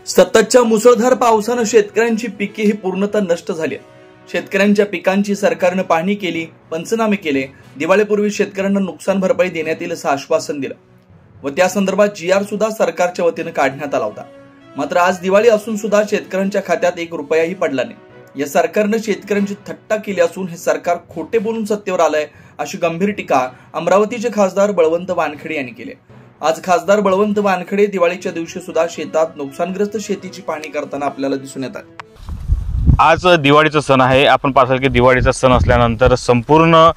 सततच्या मुसळधार पावसानं शेतकऱ्यांची पिके ही पूर्णतः नष्ट झाली आहेत। शेतकऱ्यांच्या पिकांची सरकारनं पाहणी केली, पंचनामे केले, दिवाळीपूर्वी शेतकऱ्यांना नुकसान भरपाई देण्यात येईल असं आश्वासन दिलं व त्या संदर्भात GR सुद्धा सरकारच्या वतीनं काढण्यात आला होता। मात्र आज दिवाळी असून सुद्धा शेतकऱ्यांच्या खात्यात 1 रुपयाही पडला नाही। या सरकारनं शेतकऱ्यांची थट्टा केली असून हे सरकार खोटे बोलून सत्तेवर आलंय अशी गंभीर टीका अमरावतीचे खासदार बळवंत वानखेडे यांनी केली। आज खासदार बळवंत वानखेडे दिवाळीच्या दिवशी सुद्धा शेतात नुकसानग्रस्त शेतीची पाहणी करताना आपल्याला दिसून येतात। आज दिवाळीचा सण आहे। आपण पाहतो की दिवाळीचा सण असल्यानंतर संपूर्ण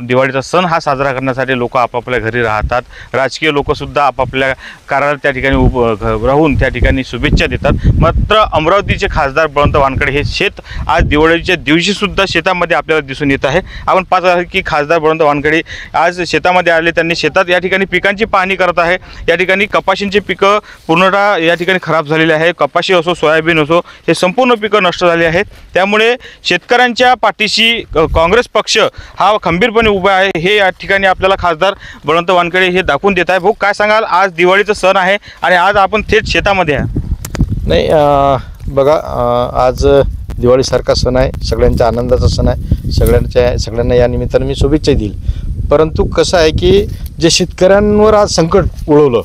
दिवाळीचा सण हा साजरा करण्यासाठी लोक आपापल्या घरी राहतात। राजकीय लोक सुद्धा आपापल्या कार्यालयात त्या ठिकाणी राहून त्या ठिकाणी शुभेच्छा देतात। मात्र अमरावतीचे खासदार बळवंत वानखेडे हे शेत आज दिवाळीच्या दिवशी सुद्धा शेतामध्ये आपल्याला दिसून येत आहे। आपण पाहतो की खासदार बळवंत वानखेडे आज शेतामध्ये आले, त्यांनी शेतात या ठिकाणी पिकांची पाहणी करत आहे। या ठिकाणी कपाशींची पिकं पूर्णतः या ठिकाणी खराब झालेली आहे। कपाशी असो, सोयाबीन असो, हे संपूर्ण पिकं नष्ट झाले आहेत। त्यामुळे शेतकऱ्यांच्या पाठीशी काँग्रेस पक्ष हा खंबीरपणे उभा आहे, हे या ठिकाणी आपल्याला खासदार बळवंत वानखेडे हे दाखवून देत आहे। भाऊ, काय सांगाल? आज दिवाळीचा सण आहे आणि आज आपण थेट शेतामध्ये आहे। नाही बघा, आज दिवाळीसारखा सण आहे, सगळ्यांच्या आनंदाचा सण आहे, सगळ्यांना या निमित्ताने मी शुभेच्छा देईल। परंतु कसं आहे की जे शेतकऱ्यांवर आज संकट उडवलं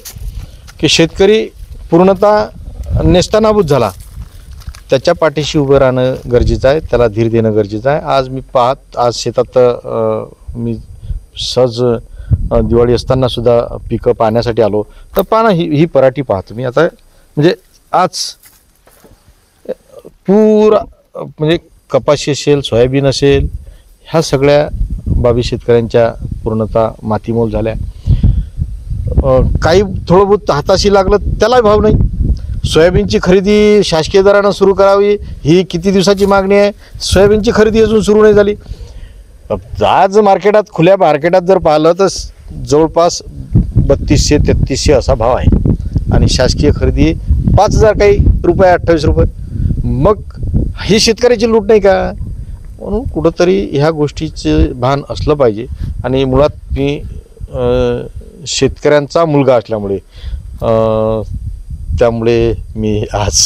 की शेतकरी पूर्णतः नेस्तनाबूत झाला, त्याच्या पाठीशी उभं राहणं गरजेचं आहे, त्याला धीर देणं गरजेचं आहे। आज मी आज शेतात मी सहज दिवाळी असताना सुद्धा पिकं पाहण्यासाठी आलो, तर पाहणं ही पराठी पाहतो मी आता। म्हणजे आज पुरा म्हणजे कपाशी असेल, सोयाबीन असेल, ह्या सगळ्या बाबी शेतकऱ्यांच्या पूर्णतः मातीमोल झाल्या। काही थोडं बहुत हाताशी लागलं त्यालाही भाव नाही। सोयाबीनची खरेदी शासकीय दरानं सुरू करावी ही किती दिवसाची मागणी आहे, सोयाबीनची खरेदी अजून सुरू नाही झाली। आज मार्केटात, खुल्या मार्केटात जर पाहिलं तर जवळपास 3200-3300 असा भाव आहे आणि शासकीय खरेदी 5000 काही रुपये, 28 रुपये। मग ही शेतकऱ्याची लूट नाही का? म्हणून कुठंतरी ह्या गोष्टीचं भान असलं पाहिजे। आणि मुळात मी शेतकऱ्यांचा मुलगा असल्यामुळे त्यामुळे मी आज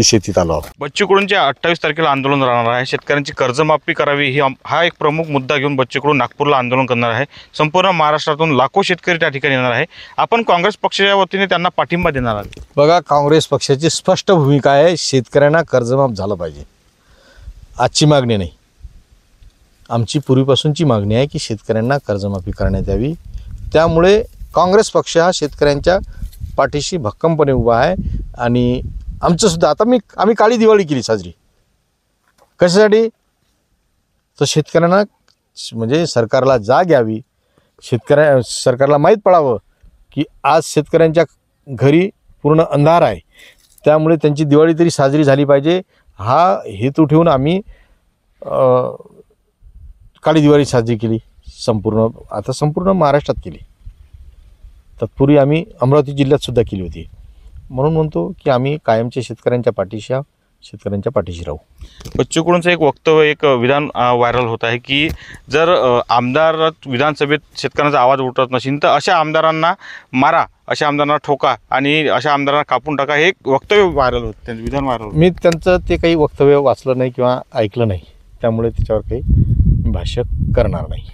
शेतीत आलो। बच्चू कडूंचे 28 तारखेला आंदोलन राहणार आहे। शेतकऱ्यांची कर्जमाफी करावी हा एक प्रमुख मुद्दा घेऊन बच्चू कडू नागपूरला आंदोलन करणार आहे। संपूर्ण महाराष्ट्रातून लाखो शेतकरी त्या ठिकाणी येणार आहे। आपण काँग्रेस पक्षाच्या वतीने त्यांना पाठिंबा देणार आहात? बघा, काँग्रेस पक्षाची स्पष्ट भूमिका आहे, शेतकऱ्यांना कर्जमाफ झालं पाहिजे। आजची मागणी नाही, आमची पूर्वीपासूनची मागणी आहे की शेतकऱ्यांना कर्जमाफी करण्यात यावी। त्यामुळे काँग्रेस पक्ष हा शेतकऱ्यांच्या पाठीशी भक्कमपणे उभा आहे। आणि आमचं सुद्धा आता आम्ही काळी दिवाळी केली साजरी, कशासाठी? तर शेतकऱ्यांना म्हणजे सरकारला जाग यावी, सरकारला माहीत पडावं की आज शेतकऱ्यांच्या घरी पूर्ण अंधार आहे, त्यामुळे त्यांची दिवाळी तरी साजरी झाली पाहिजे, हा हेतू ठेवून आम्ही काळी दिवाळी साजरी केली। संपूर्ण महाराष्ट्रात केली, तत्पूर्वी आम्ही अमरावती जिल्ह्यात सुद्धा केली होती। म्हणून म्हणतो की आम्ही कायमचे शेतकऱ्यांच्या पाठीशी राहू। बच्चू कडूंचं एक वक्तव्य, एक विधान व्हायरल होत आहे की जर आमदार विधानसभेत शेतकऱ्यांचा आवाज उठवत नसेल तर अशा आमदारांना मारा, अशा आमदारांना ठोका आणि अशा आमदारांना कापून टाका, हे एक वक्तव्य व्हायरल होतं, त्यांचं विधान व्हायरल होतं। मी त्यांचं ते काही वक्तव्य वाचलं नाही किंवा ऐकलं नाही, त्यामुळे त्याच्यावर काही भाष्य करणार नाही।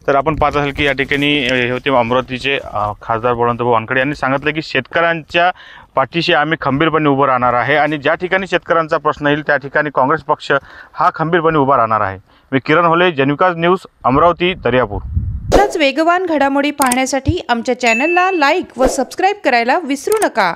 तर आपण पाहत असाल की या ठिकाणी हे होते अमरावतीचे खासदार बळवंत वानखेडे यांनी सांगितलं की शेतकऱ्यांच्या पाठीशी आम्ही खंबीरपणे उभं राहणार आहे आणि ज्या ठिकाणी शेतकऱ्यांचा प्रश्न येईल त्या ठिकाणी काँग्रेस पक्ष हा खंबीरपणे उभा राहणार आहे। मी किरण होले, जनविकास न्यूज, अमरावती, दर्यापूर। वेगवान घडामोडी पाहण्यासाठी आमच्या चॅनलला लाईक व सबस्क्राईब करायला विसरू नका।